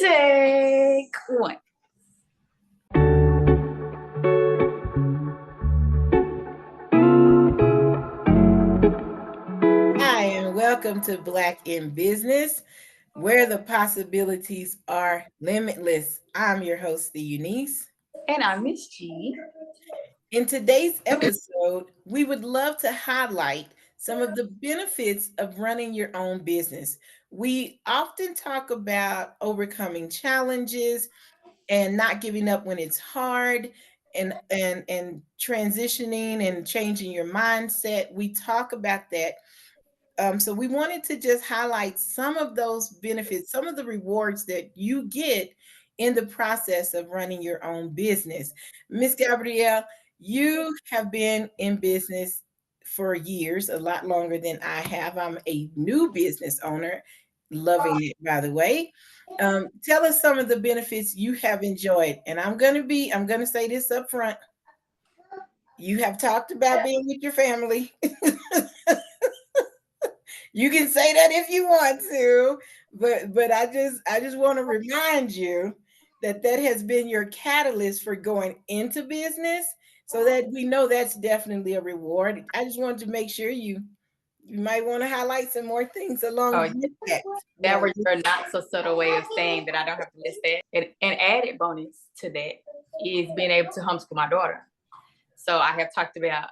Take one. Hi, and welcome to Black in Business, where the possibilities are limitless. I'm your host, the Eunice. And I'm Miss G. In today's episode, we would love to highlight some of the benefits of running your own business. We often talk about overcoming challenges and not giving up when it's hard and transitioning and changing your mindset. We talk about that. So we wanted to just highlight some of those benefits, some of the rewards that you get in the process of running your own business. Miss Gabrielle, you have been in business for years, a lot longer than I have. I'm a new business owner, loving it, by the way. Tell us some of the benefits you have enjoyed. And I'm going to say this up front. You have talked about being with your family. You can say that if you want to, but I just want to remind you that that has been your catalyst for going into business, so that we know that's definitely a reward. I just wanted to make sure you might want to highlight some more things along with that. That was your not so subtle way of saying that I don't have to list that. An added bonus to that is being able to homeschool my daughter. So I have talked about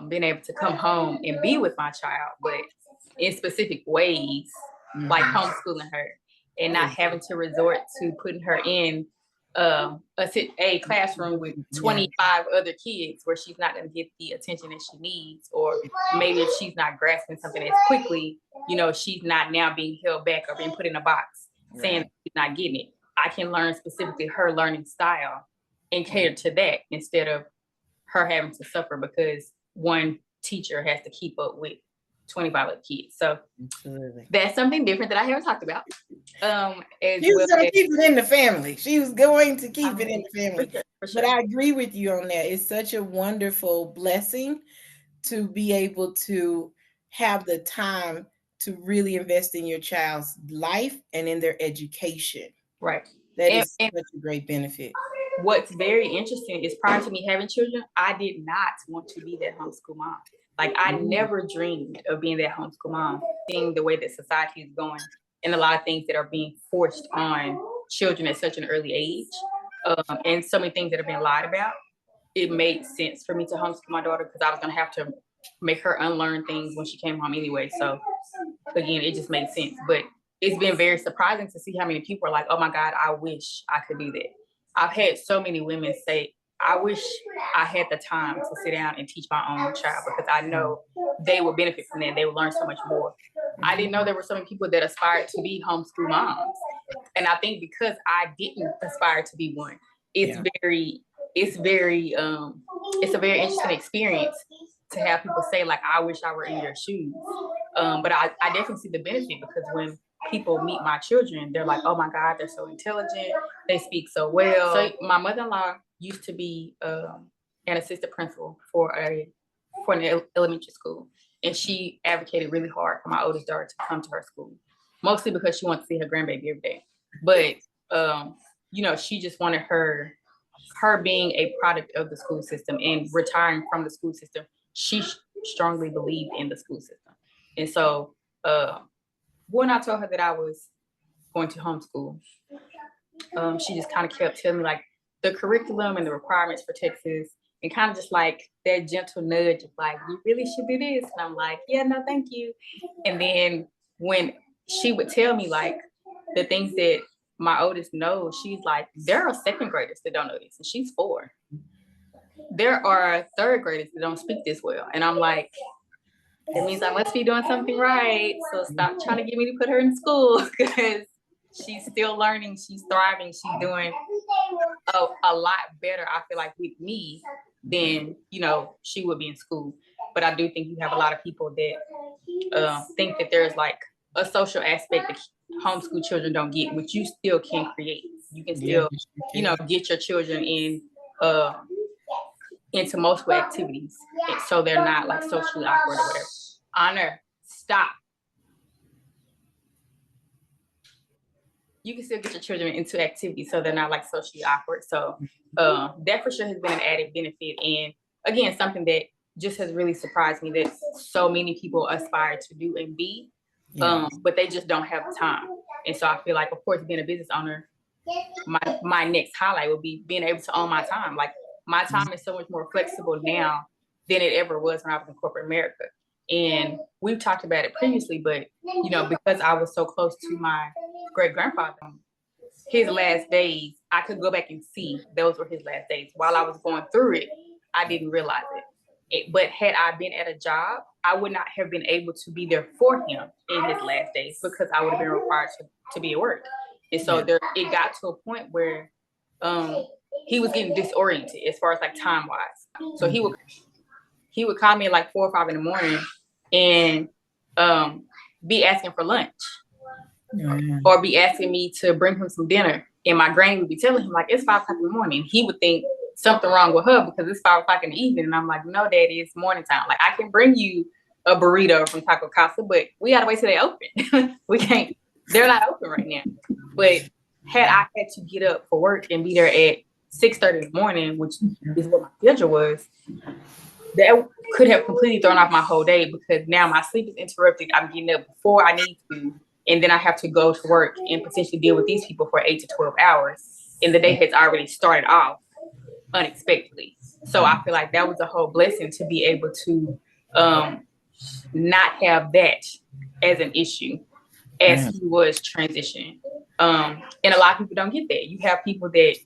being able to come home and be with my child, but in specific ways, like homeschooling her and not having to resort to putting her in a classroom with 25 other kids where she's not going to get the attention that she needs, or maybe if she's not grasping something as quickly, she's not now being held back or being put in a box saying she's not getting it. I can learn specifically her learning style and cater to that instead of her having to suffer because one teacher has to keep up with 25 other kids. So that's something different that I haven't talked about. She was going to keep it in the family. She was going to keep it in the family. For sure. But I agree with you on that. It's such a wonderful blessing to be able to have the time to really invest in your child's life and in their education. Right. That is such a great benefit. What's very interesting is prior to me having children, I did not want to be that homeschool mom. Like I never dreamed of being that homeschool mom, seeing the way that society is going and a lot of things that are being forced on children at such an early age, and so many things that are being lied about. It made sense for me to homeschool my daughter because I was going to have to make her unlearn things when she came home anyway. So again, it just made sense. But it's been very surprising to see how many people are like, oh my God, I wish I could do that. I've had so many women say, I wish I had the time to sit down and teach my own child because I know they would benefit from that. They would learn so much more. I didn't know there were so many people that aspired to be homeschool moms. And I think because I didn't aspire to be one, it's a very interesting experience to have people say like, I wish I were in your shoes. But I definitely see the benefit because when people meet my children, they're like, oh my God, they're so intelligent. They speak so well. So my mother-in-law used to be an assistant principal for an elementary school. And she advocated really hard for my oldest daughter to come to her school, mostly because she wanted to see her grandbaby every day. But, she just wanted her being a product of the school system and retiring from the school system. She strongly believed in the school system. And so when I told her that I was going to homeschool, she just kind of kept telling me like the curriculum and the requirements for Texas and kind of just like that gentle nudge of like, you really should do this. And I'm like, yeah, no, thank you. And then when she would tell me like the things that my oldest knows, she's like, there are second graders that don't know this. And she's 4. There are third graders that don't speak this well. And I'm like, that means I must be doing something right. So stop trying to get me to put her in school because she's still learning. She's thriving. She's doing a lot better, I feel like, with me than, she would be in school. But I do think you have a lot of people that think that there's like a social aspect that homeschool children don't get, which you still can create. You can still, get your children into multiple activities so they're not like socially awkward or whatever. Honor, stop. you can still get your children into activities so they're not like socially awkward. So that for sure has been an added benefit. And again, something that just has really surprised me that so many people aspire to do and be, but they just don't have the time. And so I feel like, of course, being a business owner, my next highlight would be being able to own my time. Like my time is so much more flexible now than it ever was when I was in corporate America. And we've talked about it previously, but you know, because I was so close to my great grandfather, his last days, I could go back and see those were his last days. While I was going through it, I didn't realize it. But had I been at a job, I would not have been able to be there for him in his last days because I would have been required to be at work. And so it got to a point where he was getting disoriented as far as like time wise. So he would call me at like 4 or 5 in the morning and be asking for lunch or be asking me to bring him some dinner. And my granny would be telling him like, it's 5 o'clock in the morning. He would think something wrong with her because it's 5 o'clock in the evening. And I'm like, no, Daddy, it's morning time. Like I can bring you a burrito from Taco Casa, but we gotta wait till they open. We can't, they're not open right now. But had I had to get up for work and be there at 6:30 in the morning, which is what my schedule was, that could have completely thrown off my whole day because now my sleep is interrupted. I'm getting up before I need to, and then I have to go to work and potentially deal with these people for 8 to 12 hours. And the day has already started off unexpectedly. So I feel like that was a whole blessing to be able to not have that as an issue as he was transitioning. And a lot of people don't get that. You have people that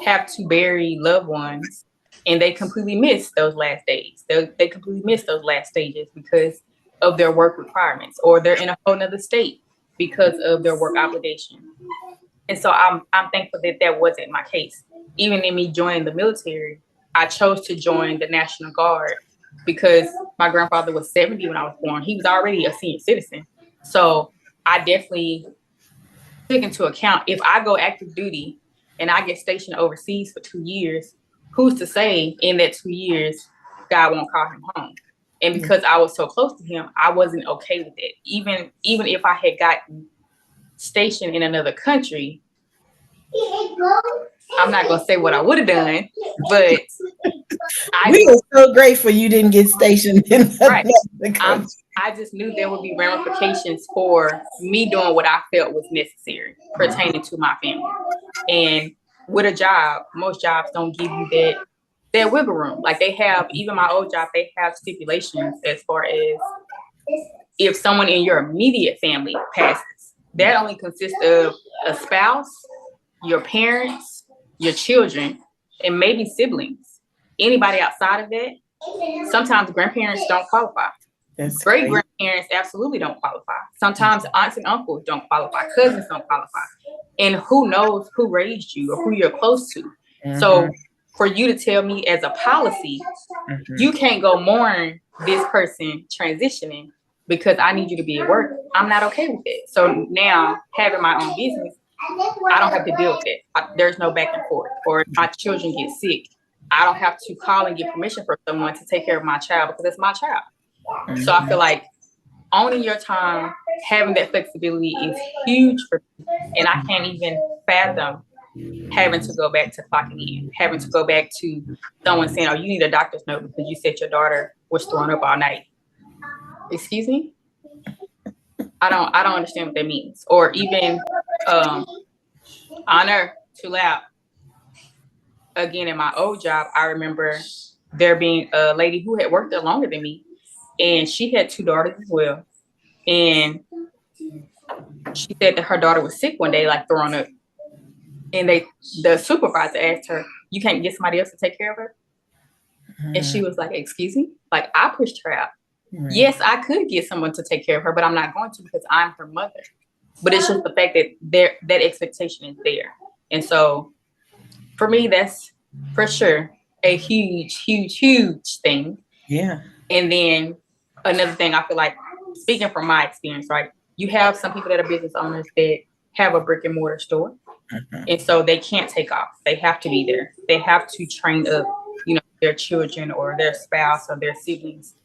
have to bury loved ones and they completely miss those last days. They completely miss those last stages because of their work requirements, or they're in a whole nother state because of their work obligation. And so I'm thankful that that wasn't my case. Even in me joining the military, I chose to join the National Guard because my grandfather was 70 when I was born. He was already a senior citizen. So I definitely took into account, if I go active duty and I get stationed overseas for 2 years, who's to say in that 2 years, God won't call him home? And because I was so close to him, I wasn't okay with it. Even if I had gotten stationed in another country, I'm not going to say what I would have done, but we are so grateful you didn't get stationed in right. I just knew there would be ramifications for me doing what I felt was necessary pertaining to my family. And with a job, most jobs don't give you that wiggle room. Like they have, even my old job, they have stipulations as far as if someone in your immediate family passes. That only consists of a spouse, your parents, your children, and maybe siblings. Anybody outside of that, sometimes grandparents don't qualify. Great grandparents absolutely don't qualify. Sometimes aunts and uncles don't qualify. Cousins don't qualify. And who knows who raised you or who you're close to. So for you to tell me as a policy, you can't go mourn this person transitioning because I need you to be at work, I'm not okay with it. So now having my own business, I don't have to deal with it. There's no back and forth. Or if my children get sick, I don't have to call and get permission from someone to take care of my child because it's my child. So I feel like owning your time, having that flexibility is huge for me. And I can't even fathom having to go back to clocking in, having to go back to someone saying, oh, you need a doctor's note because you said your daughter was throwing up all night. Excuse me? I don't understand what that means. Or even honor too loud. Again, in my old job, I remember there being a lady who had worked there longer than me, and she had 2 daughters as well. And she said that her daughter was sick one day, like throwing up. And the supervisor asked her, you can't get somebody else to take care of her? And she was like, excuse me? Like, I pushed her out. Right. Yes, I could get someone to take care of her, but I'm not going to because I'm her mother. But it's just the fact that that expectation is there. And so for me, that's for sure a huge, huge, huge thing. Yeah. And then another thing, I feel like, speaking from my experience, right? You have some people that are business owners that have a brick and mortar store. And so they can't take off. They have to be there. They have to train up, their children or their spouse or their siblings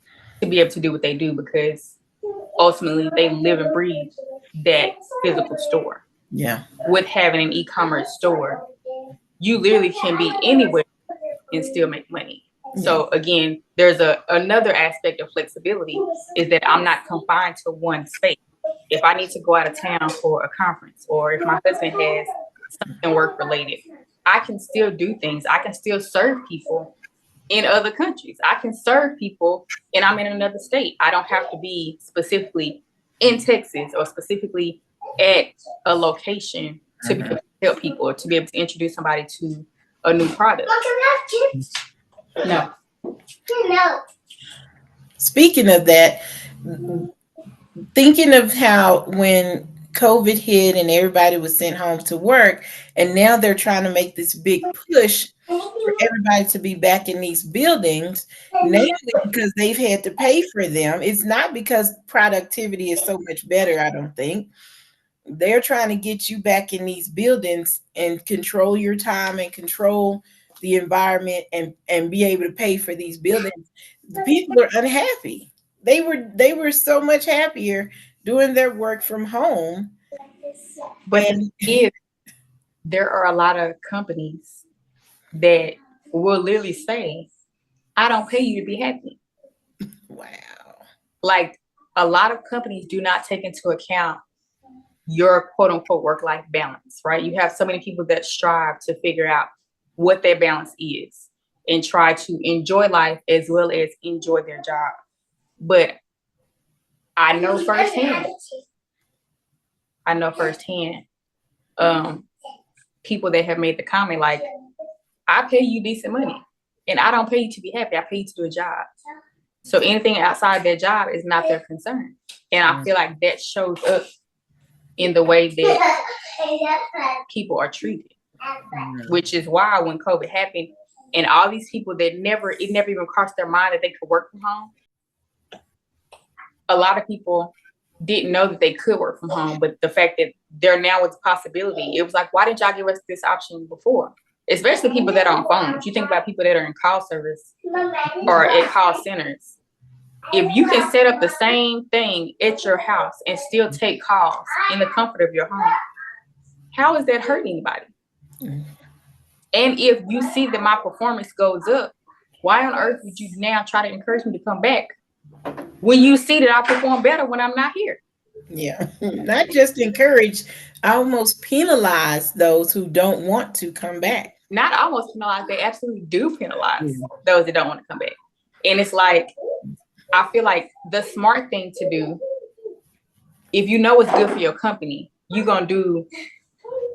to be able to do what they do because ultimately they live and breathe that physical store. Yeah. With having an e-commerce store, you literally can be anywhere and still make money. So again, there's another aspect of flexibility is that I'm not confined to one space. If I need to go out of town for a conference, or if my husband has something work related, I can still do things. I can still serve people in other countries. I can serve people and I'm in another state. I don't have to be specifically in Texas or specifically at a location to be able to help people or to be able to introduce somebody to a new product. No. Speaking of that, thinking of how when COVID hit and everybody was sent home to work, and now they're trying to make this big push for everybody to be back in these buildings, namely because they've had to pay for them. It's not because productivity is so much better, I don't think. They're trying to get you back in these buildings and control your time and control the environment and be able to pay for these buildings. The people are unhappy. They were so much happier doing their work from home. But if there are a lot of companies that will literally say, I don't pay you to be happy. Wow. Like a lot of companies do not take into account your quote unquote work-life balance, right? You have so many people that strive to figure out what their balance is and try to enjoy life as well as enjoy their job. But I know firsthand people that have made the comment like, I pay you decent money and I don't pay you to be happy. I pay you to do a job. So anything outside their job is not their concern. And I feel like that shows up in the way that people are treated, which is why when COVID happened and all these people that it never even crossed their mind that they could work from home, a lot of people didn't know that they could work from home, but the fact that there now was a possibility, it was like, why didn't y'all give us this option before? Especially people that are on phones. You think about people that are in call service or at call centers. If you can set up the same thing at your house and still take calls in the comfort of your home, how is that hurting anybody? And if you see that my performance goes up, why on earth would you now try to encourage me to come back when you see that I perform better when I'm not here? Yeah. Not just encourage, almost penalize those who don't want to come back. Not almost penalize, they absolutely do penalize those that don't want to come back. And it's like, I feel like the smart thing to do, if you know what's good for your company, you're going to do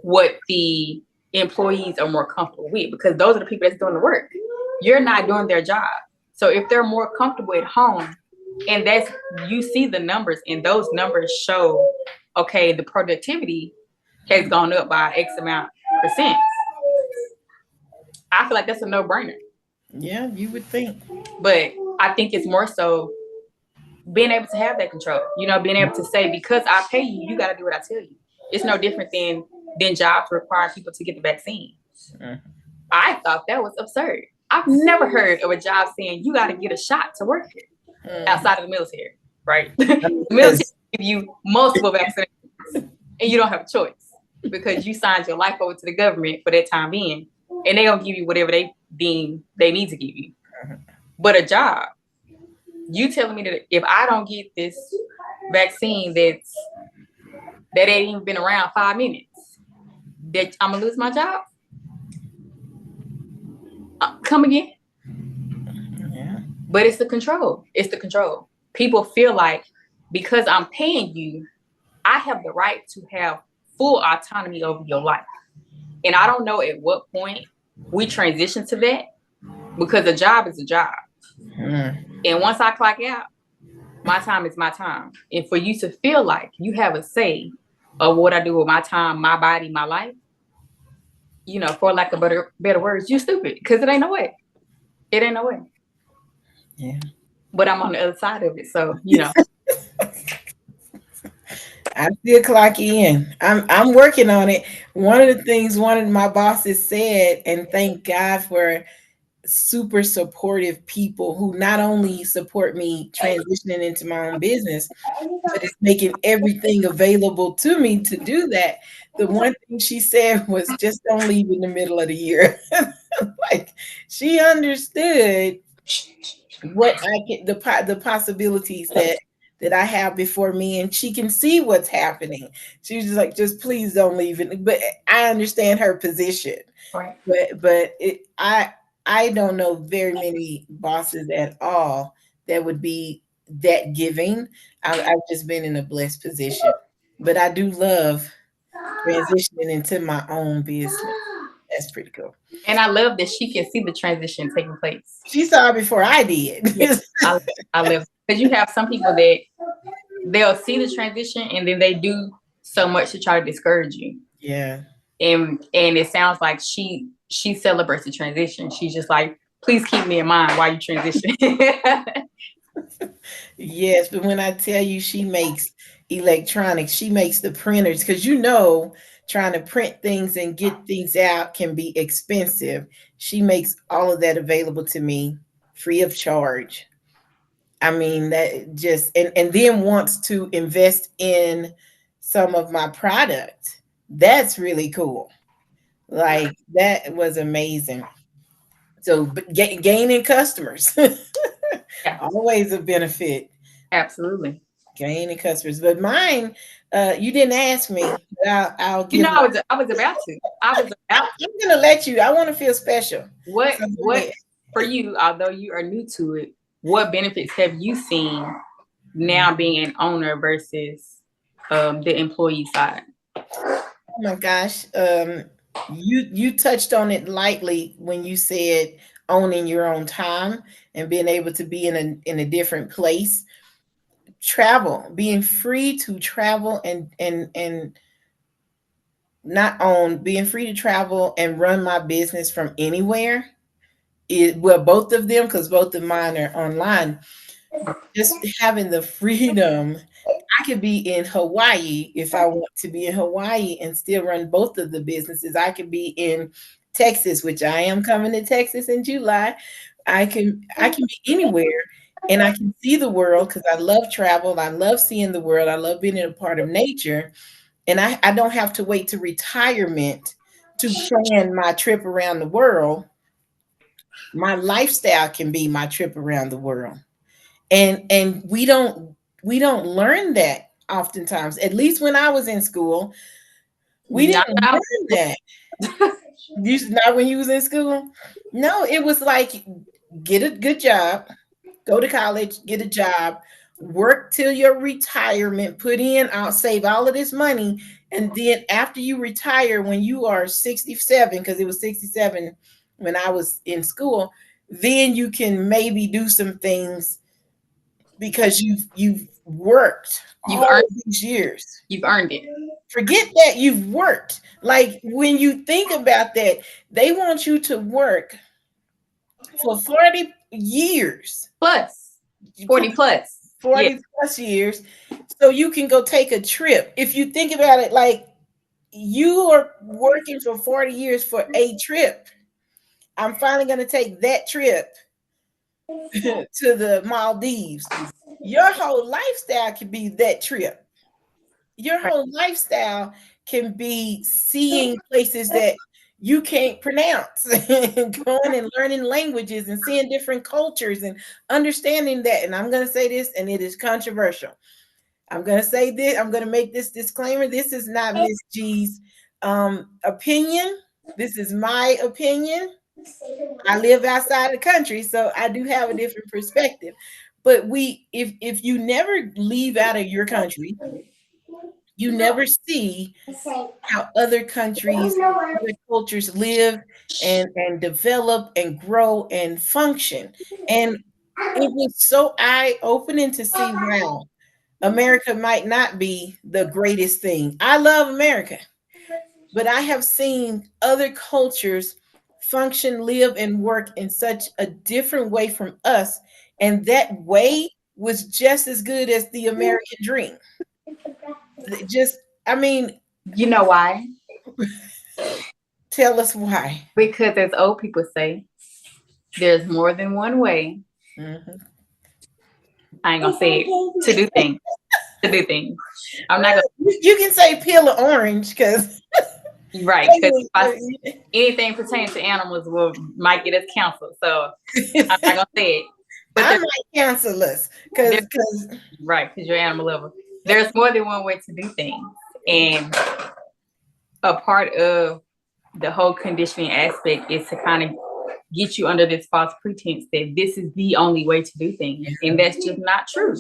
what the employees are more comfortable with, because those are the people that's doing the work. You're not doing their job. So if they're more comfortable at home, and that's, you see the numbers and those numbers show, okay, the productivity has gone up by X amount %. I feel like that's a no-brainer. Yeah, you would think. But I think it's more so being able to have that control, being able to say, because I pay you, you got to do what I tell you. It's no different than jobs require people to get the vaccine. I thought that was absurd. I've never heard of a job saying you got to get a shot to work here outside of the military, right? The military give you multiple vaccinations and you don't have a choice because you signed your life over to the government for that time being, and they don't give you whatever they deem they need to give you. But a job, you telling me that if I don't get this vaccine that ain't even been around 5 minutes, that I'm gonna lose my job? Come again? Yeah. But it's the control. It's the control. People feel like because I'm paying you, I have the right to have full autonomy over your life. And I don't know at what point we transition to that, because a job is a job. And once I clock out, my time is my time. And for you to feel like you have a say of what I do with my time, my body, my life, for lack of better words, you stupid, because it ain't no way. It ain't no way. Yeah. But I'm on the other side of it, so I still clock in. I'm working on it. One of the things one of my bosses said, and thank God for super supportive people who not only support me transitioning into my own business, but it's making everything available to me to do that. The one thing she said was just don't leave in the middle of the year. Like she understood what I can the possibilities that I have before me, and she can see what's happening. She was just like, just please don't leave it. But I understand her position. Right. But I don't know very many bosses at all that would be that giving. I've just been in a blessed position. But I do love transitioning into my own business. That's pretty cool. And I love that she can see the transition taking place. She saw it before I did. Yeah, I love because you have some people that they'll see the transition and then they do so much to try to discourage you. Yeah. And it sounds like she celebrates the transition. She's just like, please keep me in mind while you transition. Yes, but when I tell you she makes electronics, she makes the printers because trying to print things and get things out can be expensive. She makes all of that available to me free of charge. I mean, that just and then wants to invest in some of my product. That's really cool. Like that was amazing. So gaining customers, Yeah, always a benefit. absolutely. Gaining customers, but mine, you didn't ask me. But I'll You give. know, I was about to. I was about to. I'm gonna let you. I want to feel special. So go What ahead. for you, although you are new to it, what benefits have you seen now being an owner versus the employee side? Oh my gosh, you touched on it lightly when you said owning your own time and being able to be in a different place. Travel, being free to travel and not own, being free to travel and run my business from anywhere. Well, both of them, because both of mine are online. Just having the freedom. I could be in Hawaii if I want to be in Hawaii and still run both of the businesses. I could be in Texas, which I am coming to Texas in July. I can be anywhere and I can see the world because I love travel. I love seeing the world. I love being in a part of nature. And I don't have to wait to retirement to plan my trip around the world. My lifestyle can be my trip around the world. And we don't learn that oftentimes. At least when I was in school, we Not didn't learn that. Not when you was in school. No, it was like get a good job, go to college, get a job, work till your retirement, put in, I'll save all of this money. And then after you retire, when you are 67, because it was 67 when I was in school, then you can maybe do some things because you've worked you've all earned of these years. you've earned it. Forget that you've worked. Like when you think about that, they want you to work for 40 years. Plus 40 plus. 40 Yeah. plus years so you can go take a trip. If you think about it, like you are working for 40 years for a trip. I'm finally going to take that trip to the Maldives. Your whole lifestyle can be that trip. Your whole lifestyle can be seeing places that you can't pronounce and going and learning languages and seeing different cultures and understanding that. And I'm going to say this, and it is controversial. I'm going to say this. I'm going to make this disclaimer. This is not Miss G's opinion. This is my opinion. I live outside the country, so I do have a different perspective. But if you never leave out of your country, you never see how other countries, other cultures live and develop and grow and function. And it was so eye-opening to see, wow, America might not be the greatest thing. I love America, but I have seen other cultures function, live, and work in such a different way from us. And that way was just as good as the American dream. Just, I mean, You know why? tell us why. Because as old people say, There's more than one way. Mhm. I ain't gonna say it, to do things. To do things. I'm not You can say peel an orange because gonna right, because anything pertaining to animals might get us canceled. So I'm not gonna say it. But I might cancel us because right, because you're an animal lover. There's more than one way to do things, and a part of the whole conditioning aspect is to kind of get you under this false pretense that this is the only way to do things, and that's just not true.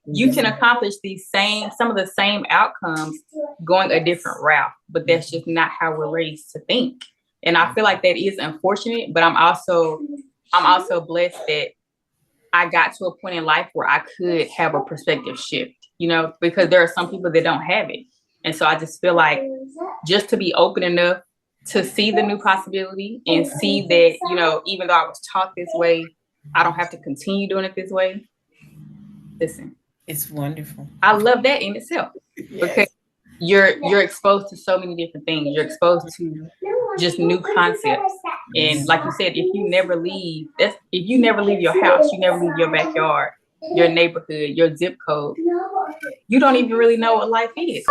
You can accomplish some of the same outcomes going a different route, but that's just not how we're raised to think. And I feel like that is unfortunate, but I'm also blessed that I got to a point in life where I could have a perspective shift, because there are some people that don't have it. And so I just feel like just to be open enough to see the new possibility and see that, even though I was taught this way, I don't have to continue doing it this way. Listen, it's wonderful. I love that in itself. Yes. Because you're exposed to so many different things. You're exposed to just new concepts. And like you said, if you never leave your house, you never leave your backyard, your neighborhood, your zip code, you don't even really know what life is.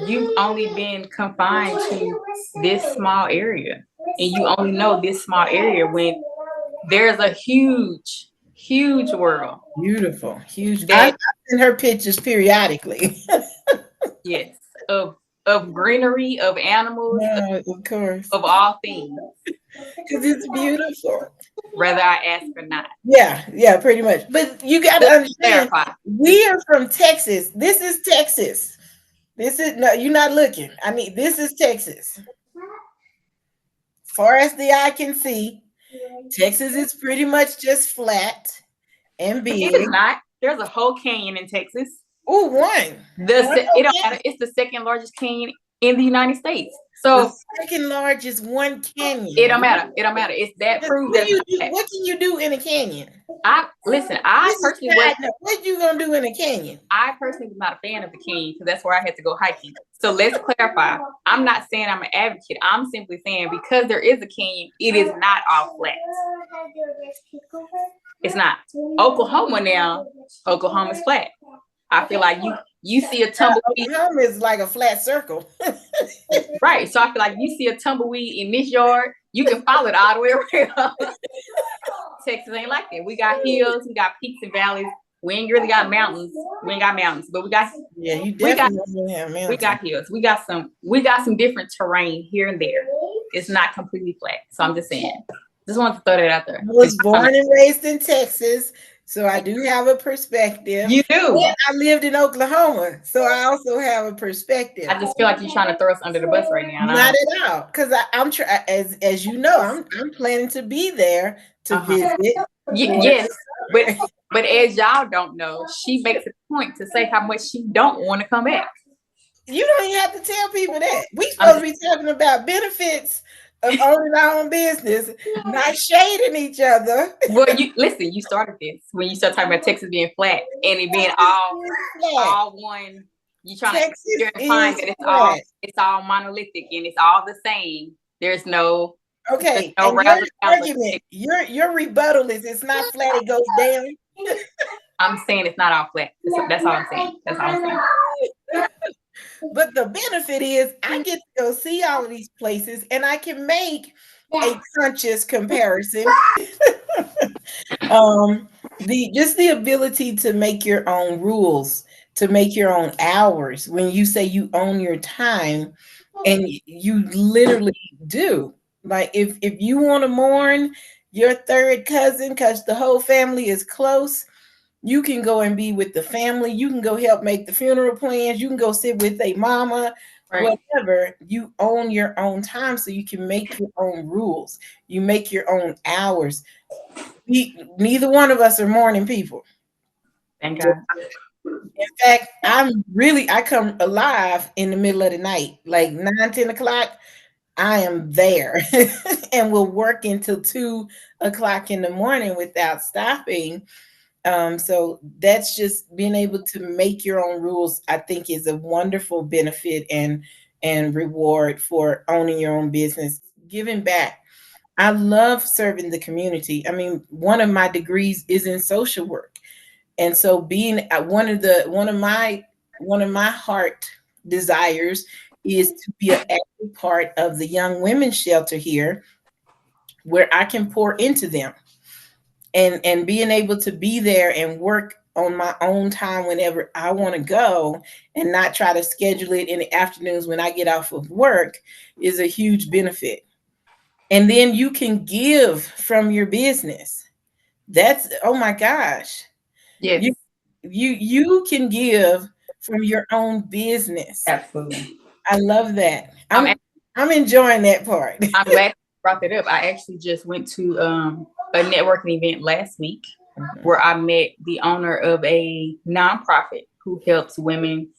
You've only been confined to this small area, and you only know this small area when there's a huge world. Beautiful, huge. I've seen her pictures periodically. Yes, of greenery, of animals, of course, of all things. Because it's beautiful. Whether I ask or not. Yeah, pretty much. But you got to understand, we are from Texas. This is Texas. No, you're not looking. I mean, this is Texas. Far as the eye can see, Texas is pretty much just flat and big. It's not. There's a whole canyon in Texas. Oh, one. It don't matter. It's the second largest canyon in the United States. So the second largest one canyon. It don't matter. It's that proof. What can you do in a canyon? I personally what you gonna do in a canyon? I personally was not a fan of the canyon because that's where I had to go hiking. So let's clarify. I'm not saying I'm an advocate. I'm simply saying because there is a canyon, it is not all flat. It's not. Oklahoma's flat. I feel like you see a tumbleweed. Oklahoma is like a flat circle. Right. So I feel like you see a tumbleweed in this yard, you can follow it all the way around. Texas ain't like that. We got hills, we got peaks and valleys. We ain't really got mountains. We ain't got mountains, but we got you definitely have mountains. We got hills. We got some different terrain here and there. It's not completely flat. So I'm just saying. Just wanted to throw that out there. I was born and raised in Texas. So I do have a perspective. You do. And I lived in Oklahoma, so I also have a perspective. I just feel like you're trying to throw us under the bus right now. Not at all, because I'm as you know, I'm planning to be there to visit. Yes, but as y'all don't know, she makes a point to say how much she don't want to come back. You don't even have to tell people that. We supposed to be talking about benefits of owning our own business, not shading each other. Well, you started this when you started talking about Texas being flat and it being all one. You trying to find that it's all monolithic and it's all the same. There's no okay. No your argument, your rebuttal is it's not flat; it goes down. I'm saying it's not all flat. That's all I'm saying. That's all I'm saying. But the benefit is I get to go see all of these places and I can make a conscious comparison. The ability to make your own rules, to make your own hours. When you say you own your time, and you literally do. Like if you want to mourn your third cousin because the whole family is close, you can go and be with the family. You can go help make the funeral plans. You can go sit with a mama, whatever. You own your own time, so you can make your own rules. You make your own hours. Neither one of us are morning people. Thank God. In fact, I come alive in the middle of the night, like 9-10 o'clock. I am there and will work until 2 o'clock in the morning without stopping. So that's just being able to make your own rules, I think, is a wonderful benefit and reward for owning your own business. Giving back I love serving the community. I mean, one of my degrees is in social work. And so being one of my heart desires is to be an active part of the young women's shelter here where I can pour into them, and being able to be there and work on my own time whenever I want to go and not try to schedule it in the afternoons when I get off of work is a huge benefit. And then you can give from your business. That's, oh my gosh. Yes, You can give from your own business. absolutely. I love that. I'm I'm enjoying that part. I'm glad you brought that up. I actually just went to a networking event last week where I met the owner of a nonprofit who helps women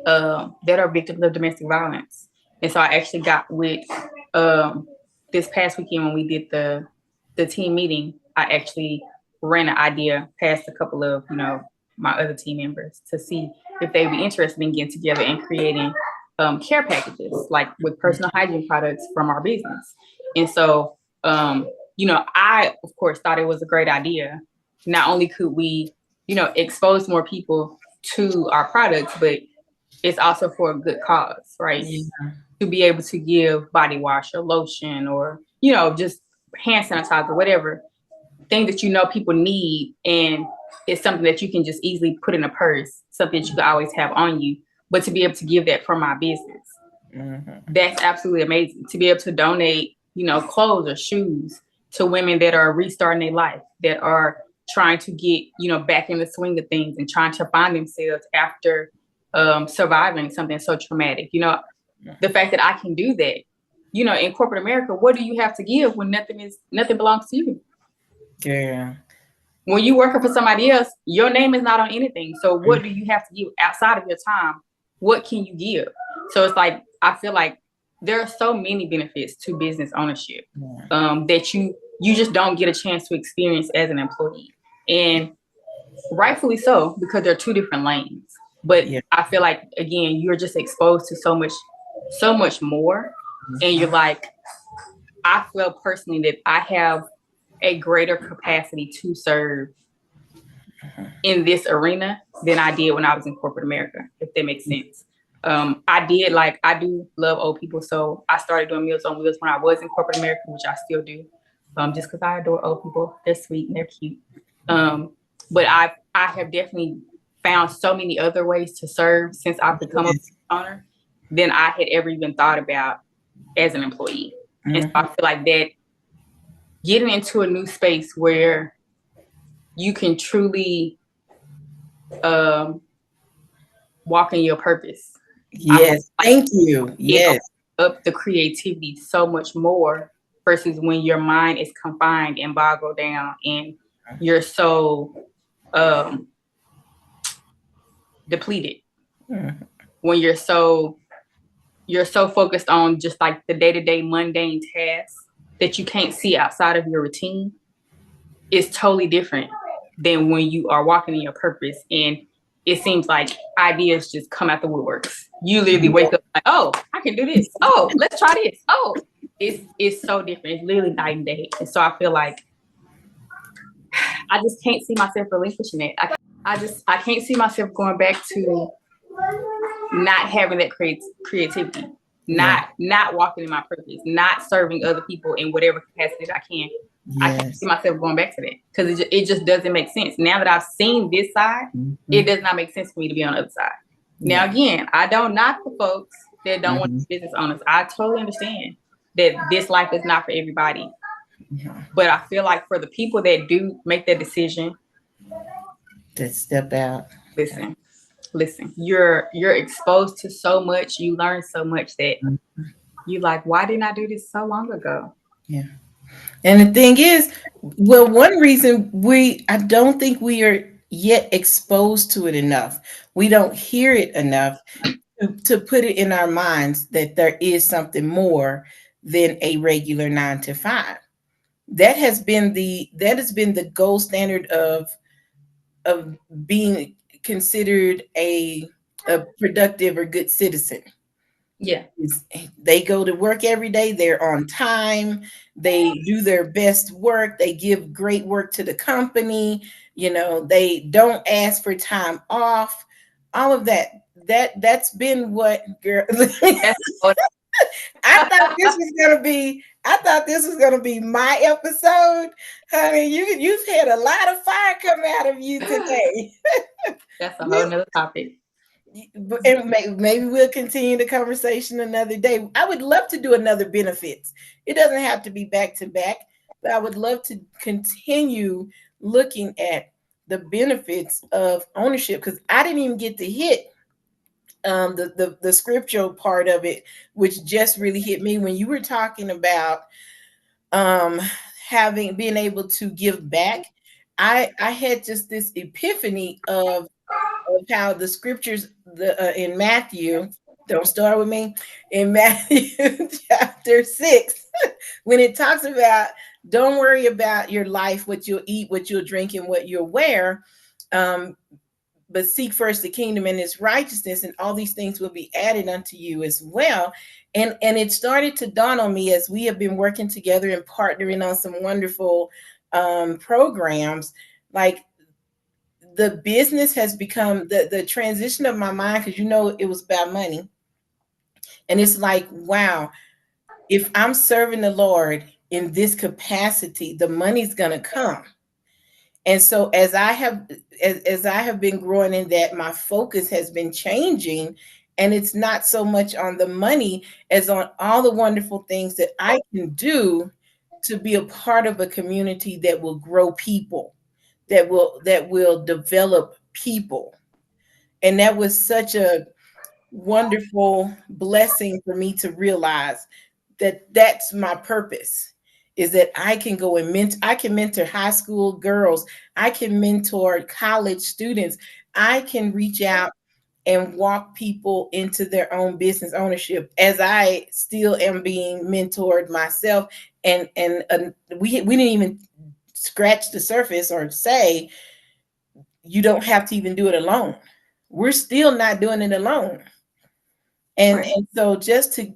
that are victims of domestic violence. And so I actually got with this past weekend when we did the team meeting. I actually ran an idea past a couple of my other team members to see if they'd be interested in getting together and creating care packages, like with personal hygiene products from our business. And so, I, of course, thought it was a great idea. Not only could we, expose more people to our products, but it's also for a good cause, right? Yeah. To be able to give body wash or lotion or, just hand sanitizer, whatever, thing that people need. And it's something that you can just easily put in a purse, something that you can always have on you. But to be able to give that from my business, that's absolutely amazing. To be able to donate, clothes or shoes to women that are restarting their life, that are trying to get, back in the swing of things and trying to find themselves after surviving something so traumatic. The fact that I can do that, in corporate America, what do you have to give when nothing belongs to you? Yeah. When you working for somebody else, your name is not on anything. So what do you have to give outside of your time? What can you give? So it's like, I feel like there are so many benefits to business ownership that you just don't get a chance to experience as an employee. And rightfully so, because they're two different lanes. But I feel like, again, you're just exposed to so much more. And you're like, I feel personally that I have a greater capacity to serve in this arena than I did when I was in corporate America, if that makes sense. I do love old people. So I started doing Meals on Wheels when I was in corporate America, which I still do, just because I adore old people. They're sweet and they're cute. But I have definitely found so many other ways to serve since I've become a business owner than I had ever even thought about as an employee. And so I feel like that getting into a new space where you can truly walk in your purpose. Yes, thank you. Yes. Up the creativity so much more versus when your mind is confined and boggled down and you're so depleted. When you're so focused on just like the day-to-day mundane tasks that you can't see outside of your routine, it's totally different than when you are walking in your purpose and it seems like ideas just come out the woodworks. You literally wake up like, oh, I can do this. Oh, let's try this. Oh, it's so different. It's literally night and day. And so I feel like I just can't see myself relinquishing it. I can't see myself going back to not having that creativity, not walking in my purpose, not serving other people in whatever capacity that I can. I can't see myself going back to that because it just doesn't make sense. Now that I've seen this side, it does not make sense for me to be on the other side. Now, again, I don't knock the folks that don't want to be business owners. I totally understand that this life is not for everybody. But I feel like for the people that do make that decision, to step out. Listen, you're exposed to so much, you learn so much that you're like, why didn't I do this so long ago? Yeah. And the thing is, well, one reason I don't think we are yet exposed to it enough. We don't hear it enough to put it in our minds that there is something more than a regular 9 to 5. That has been the gold standard of being considered a productive or good citizen. Yeah. They go to work every day. They're on time. They do their best work. They give great work to the company. They don't ask for time off. All of that. That's been what girl. That's what- I thought this was gonna be my episode. Honey, you've had a lot of fire come out of you today. that's a whole nother topic. And maybe we'll continue the conversation another day. I would love to do another benefits. It doesn't have to be back to back, but I would love to continue looking at the benefits of ownership, because I didn't even get to hit the scriptural part of it, which just really hit me when you were talking about um, being able to give back. I had just this epiphany of how the scriptures in Matthew, don't start with me, in Matthew chapter 6, when it talks about don't worry about your life, what you'll eat, what you'll drink, and what you'll wear, but seek first the kingdom and its righteousness, and all these things will be added unto you as well. And it started to dawn on me as we have been working together and partnering on some wonderful programs, like the business has become the transition of my mind, because it was about money. And it's like, wow, if I'm serving the Lord in this capacity, the money's gonna come. And so as I have been growing in that, my focus has been changing, and it's not so much on the money as on all the wonderful things that I can do to be a part of a community that will grow people, that will develop people. And that was such a wonderful blessing for me to realize that that's my purpose, is that I can go and mentor high school girls, I can mentor college students, I can reach out and walk people into their own business ownership, as I still am being mentored myself. And we didn't even scratch the surface or say you don't have to even do it alone. We're still not doing it alone. And Right. and so just to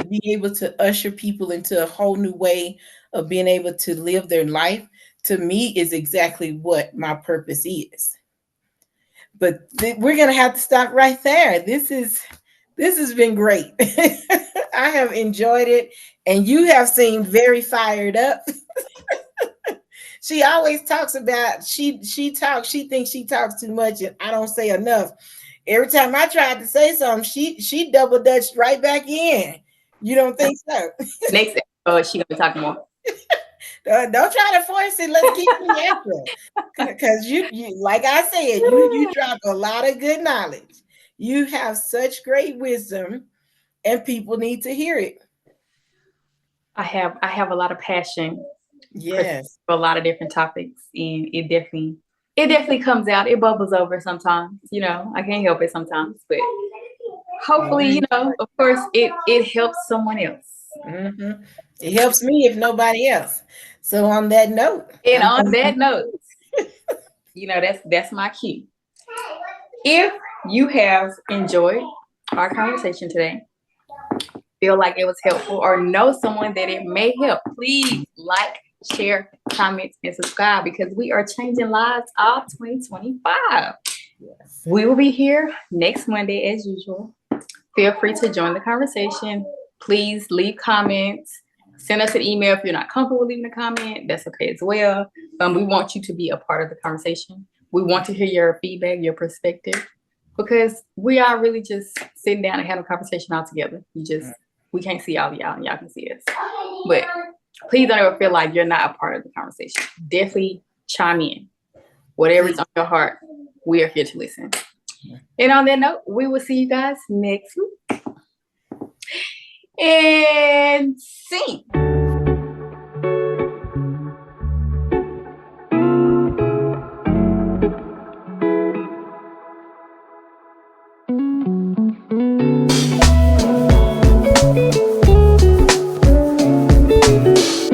be able to usher people into a whole new way of being able to live their life, to me, is exactly what my purpose is. But we're gonna have to stop right there. This has been great. I have enjoyed it, and you have seemed very fired up. She always talks about she thinks she talks too much, and I don't say enough. Every time I tried to say something, she double dutched right back in. You don't think so? Next episode, she gonna be talking more. Don't try to force it. Let's keep it natural. Because you, like I said, you drop a lot of good knowledge. You have such great wisdom, and people need to hear it. I have a lot of passion Yes. for a lot of different topics, and it definitely comes out. It bubbles over sometimes. I can't help it sometimes, but hopefully, of course, it helps someone else. Mm-hmm. It helps me, if nobody else. So on that note, And on that note, that's my cue. If you have enjoyed our conversation today, feel like it was helpful, or know someone that it may help, please like, share, comment, and subscribe, because we are changing lives all 2025. yes. We will be here next Monday as usual. Feel free to join the conversation. Please leave comments. Send us an email if you're not comfortable leaving a comment. That's okay as well. We want you to be a part of the conversation. We want to hear your feedback, your perspective, because we are really just sitting down and having a conversation all together. We can't see all of y'all, and y'all can see us. But please don't ever feel like you're not a part of the conversation. Definitely chime in. Whatever is on your heart, we are here to listen. And on that note, we will see you guys next week. And see.